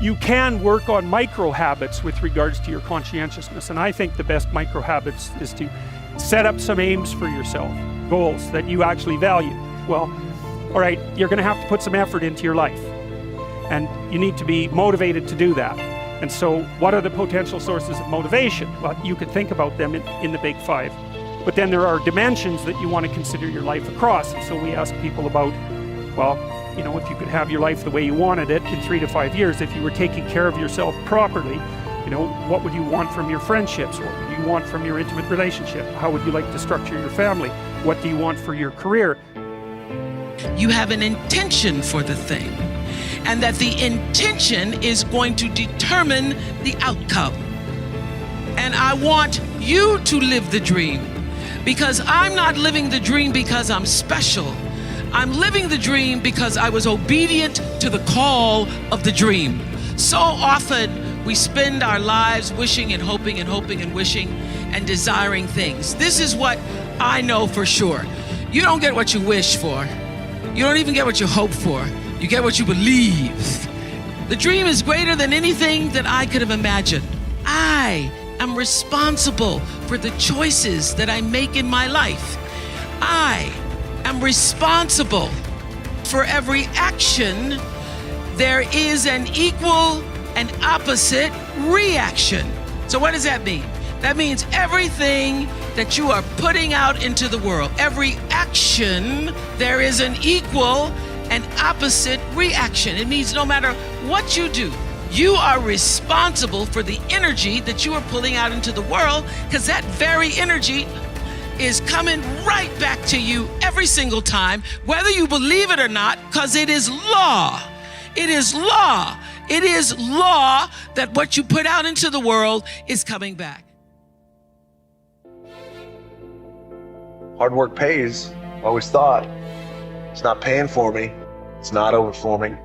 you can work on micro habits with regards to your conscientiousness. And I think the best micro habits is to set up some aims for yourself, goals that you actually value. Well, all right, you're going to have to put some effort into your life, and you need to be motivated to do that. And so what are the potential sources of motivation? Well, you could think about them in the big five. But then there are dimensions that you want to consider your life across. And so we ask people about, well, you know, if you could have your life the way you wanted it in 3 to 5 years, if you were taking care of yourself properly, you know, what would you want from your friendships? What would you want from your intimate relationship? How would you like to structure your family? What do you want for your career? You have an intention for the thing, and that the intention is going to determine the outcome. And I want you to live the dream, because I'm not living the dream because I'm special. I'm living the dream because I was obedient to the call of the dream. So often we spend our lives wishing and hoping and hoping and wishing and desiring things. This is what I know for sure. You don't get what you wish for. You don't even get what you hope for. You get what you believe. The dream is greater than anything that I could have imagined. I am responsible for the choices that I make in my life. I am responsible for every action. There is an equal and opposite reaction. So what does that mean? That means everything that you are putting out into the world, every action, there is an equal and opposite reaction. It means no matter what you do, you are responsible for the energy that you are pulling out into the world, because that very energy is coming right back to you every single time, whether you believe it or not, because it is law. It is law. It is law that what you put out into the world is coming back. Hard work pays. Always thought. It's not paying for me. It's not over for me.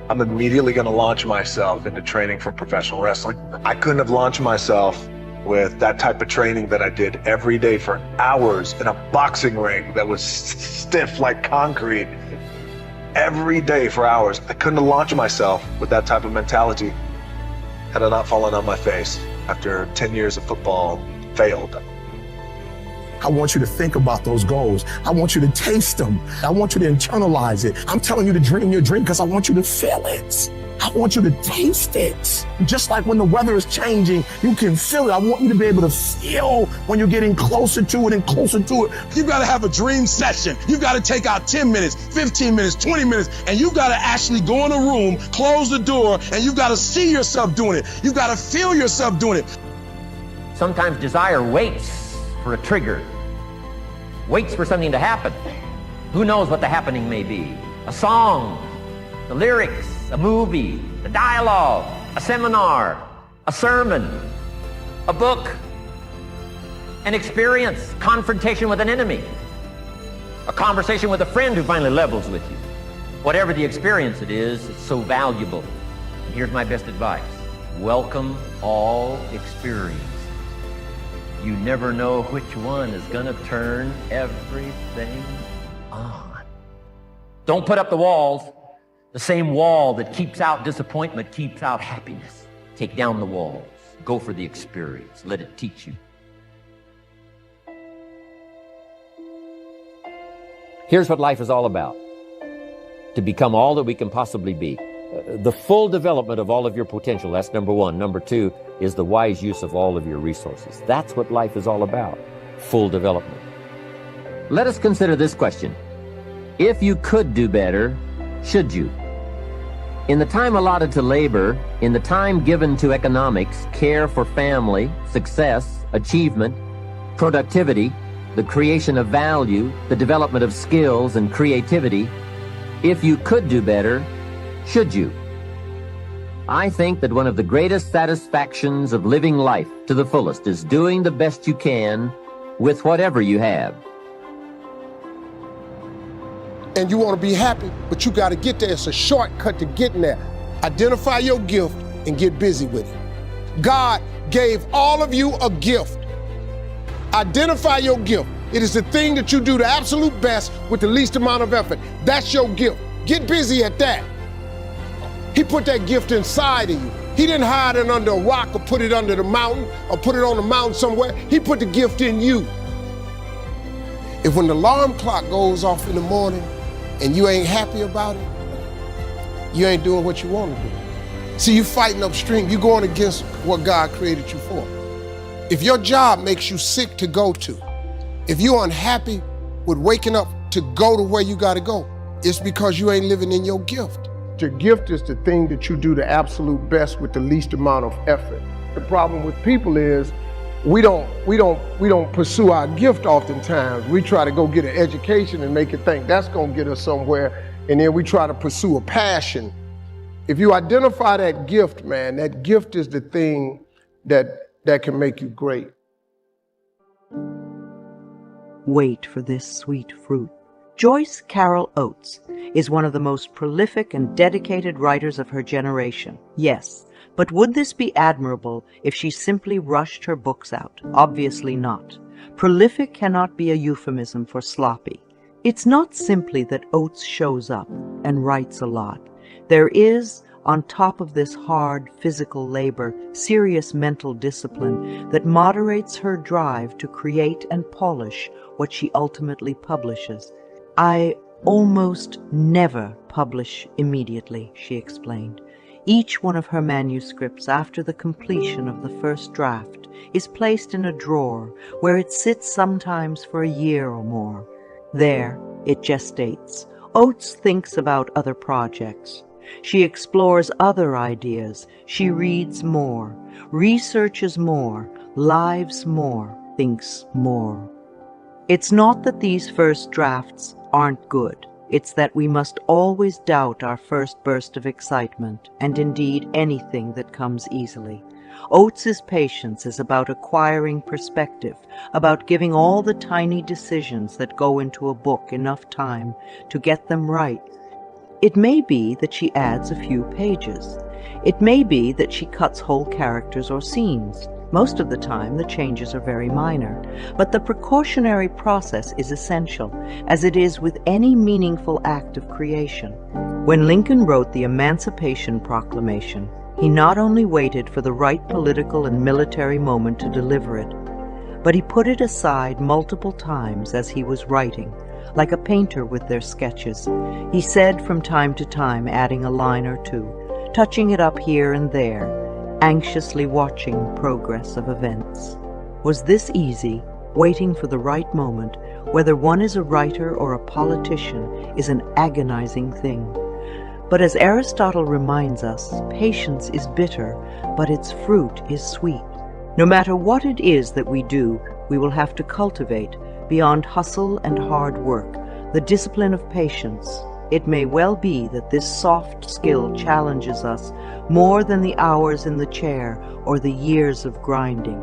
I'm immediately going to launch myself into training for professional wrestling. I couldn't have launched myself with that type of training that I did every day for hours in a boxing ring that was stiff like concrete. Every day for hours. I couldn't have launched myself with that type of mentality had I not fallen on my face after 10 years of football failed. I want you to think about those goals. I want you to taste them. I want you to internalize it. I'm telling you to dream your dream because I want you to feel it. I want you to taste it. Just like when the weather is changing, you can feel it. I want you to be able to feel when you're getting closer to it and closer to it. You've got to have a dream session. You've got to take out 10 minutes, 15 minutes, 20 minutes, and you've got to actually go in a room, close the door, and you've got to see yourself doing it. You've got to feel yourself doing it. Sometimes desire waits for a trigger, waits for something to happen. Who knows what the happening may be? A song, the lyrics, a movie, a dialogue, a seminar, a sermon, a book, an experience, confrontation with an enemy, a conversation with a friend who finally levels with you. Whatever the experience it is, it's so valuable. And here's my best advice. Welcome all experience. You never know which one is going to turn everything on. Don't put up the walls. The same wall that keeps out disappointment keeps out happiness. Take down the walls. Go for the experience. Let it teach you. Here's what life is all about. To become all that we can possibly be. The full development of all of your potential. That's number one. Number two is the wise use of all of your resources. That's what life is all about. Full development. Let us consider this question. If you could do better, should you? In the time allotted to labor, in the time given to economics, care for family, success, achievement, productivity, the creation of value, the development of skills and creativity, if you could do better, should you? I think that one of the greatest satisfactions of living life to the fullest is doing the best you can with whatever you have. And you want to be happy, but you got to get there. It's a shortcut to getting there. Identify your gift and get busy with it. God gave all of you a gift. Identify your gift. It is the thing that you do the absolute best with the least amount of effort. That's your gift. Get busy at that. He put that gift inside of you. He didn't hide it under a rock or put it under the mountain or put it on the mountain somewhere. He put the gift in you. If when the alarm clock goes off in the morning and you ain't happy about it, you ain't doing what you want to do. See, you fighting upstream. You going against what God created you for. If your job makes you sick to go to, if you're unhappy with waking up to go to where you got to go, it's because you ain't living in your gift. Your gift is the thing that you do the absolute best with the least amount of effort. The problem with people is we don't pursue our gift oftentimes. We try to go get an education and make it think that's going to get us somewhere, and then we try to pursue a passion. If you identify that gift, man, that gift is the thing that can make you great. Wait for this sweet fruit. Joyce Carol Oates is one of the most prolific and dedicated writers of her generation. Yes, but would this be admirable if she simply rushed her books out? Obviously not. Prolific cannot be a euphemism for sloppy. It's not simply that Oates shows up and writes a lot. There is, on top of this hard physical labor, serious mental discipline that moderates her drive to create and polish what she ultimately publishes. I almost never publish immediately, she explained. Each one of her manuscripts, after the completion of the first draft, is placed in a drawer where it sits sometimes for a year or more. There, it gestates. Oates thinks about other projects. She explores other ideas. She reads more, researches more, lives more, thinks more. It's not that these first drafts aren't good. It's that we must always doubt our first burst of excitement, and indeed anything that comes easily. Oates's patience is about acquiring perspective, about giving all the tiny decisions that go into a book enough time to get them right. It may be that she adds a few pages. It may be that she cuts whole characters or scenes. Most of the time, the changes are very minor, but the precautionary process is essential, as it is with any meaningful act of creation. When Lincoln wrote the Emancipation Proclamation, he not only waited for the right political and military moment to deliver it, but he put it aside multiple times as he was writing, like a painter with their sketches. He said from time to time, adding a line or two, touching it up here and there, anxiously watching progress of events. Was this easy? Waiting for the right moment, whether one is a writer or a politician, is an agonizing thing. But as Aristotle reminds us, patience is bitter, but its fruit is sweet. No matter what it is that we do, we will have to cultivate, beyond hustle and hard work, the discipline of patience. It may well be that this soft skill challenges us more than the hours in the chair or the years of grinding.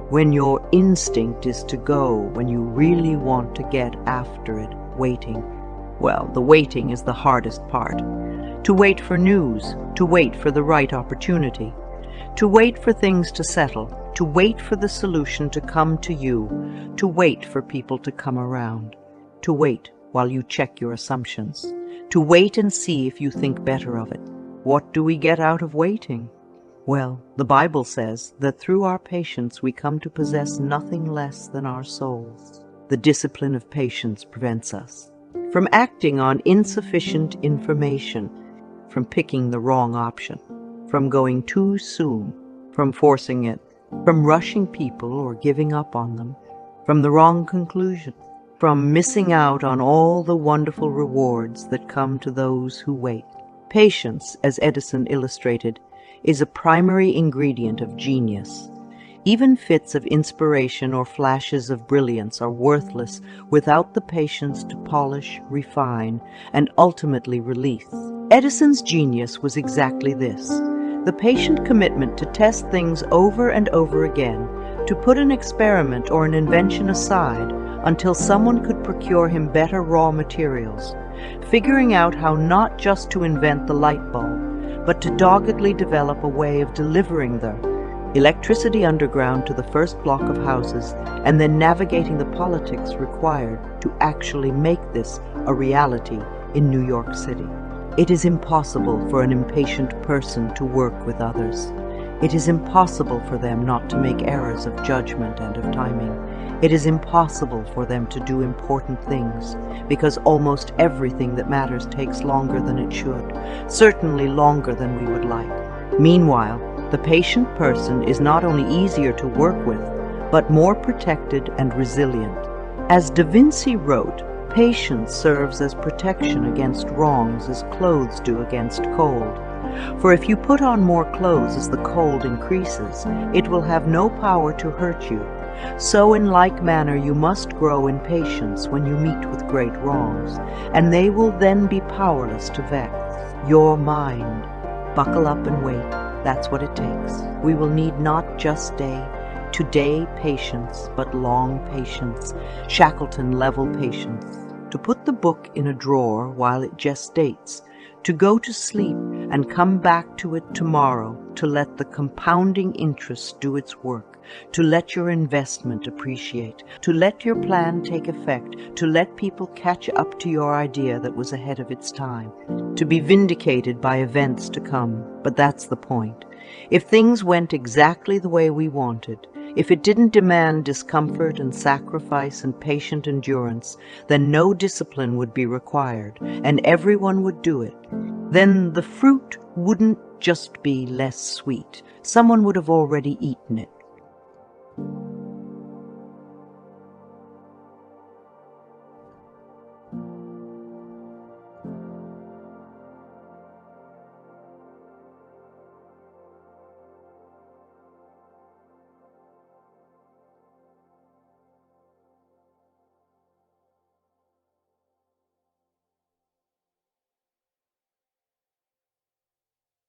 When your instinct is to go, when you really want to get after it, waiting. Well, the waiting is the hardest part. To wait for news, to wait for the right opportunity, to wait for things to settle, to wait for the solution to come to you, to wait for people to come around, to wait while you check your assumptions, to wait and see if you think better of it. What do we get out of waiting? Well, the Bible says that through our patience we come to possess nothing less than our souls. The discipline of patience prevents us from acting on insufficient information, from picking the wrong option, from going too soon, from forcing it, from rushing people or giving up on them, from the wrong conclusion, from missing out on all the wonderful rewards that come to those who wait. Patience, as Edison illustrated, is a primary ingredient of genius. Even fits of inspiration or flashes of brilliance are worthless without the patience to polish, refine, and ultimately release. Edison's genius was exactly this: the patient commitment to test things over and over again, to put an experiment or an invention aside until someone could procure him better raw materials, figuring out how not just to invent the light bulb, but to doggedly develop a way of delivering the electricity underground to the first block of houses, and then navigating the politics required to actually make this a reality in New York City. It is impossible for an impatient person to work with others. It is impossible for them not to make errors of judgment and of timing. It is impossible for them to do important things, because almost everything that matters takes longer than it should, certainly longer than we would like. Meanwhile, the patient person is not only easier to work with, but more protected and resilient. As Da Vinci wrote, patience serves as protection against wrongs as clothes do against cold. For if you put on more clothes as the cold increases, it will have no power to hurt you. So in like manner you must grow in patience when you meet with great wrongs, and they will then be powerless to vex your mind. Buckle up and wait. That's what it takes. We will need not just today patience, but long patience, Shackleton level patience. To put the book in a drawer while it gestates, to go to sleep and come back to it tomorrow, to let the compounding interest do its work, to let your investment appreciate, to let your plan take effect, to let people catch up to your idea that was ahead of its time, to be vindicated by events to come. But that's the point. If things went exactly the way we wanted, if it didn't demand discomfort and sacrifice and patient endurance, then no discipline would be required, and everyone would do it. Then the fruit wouldn't just be less sweet. Someone would have already eaten it,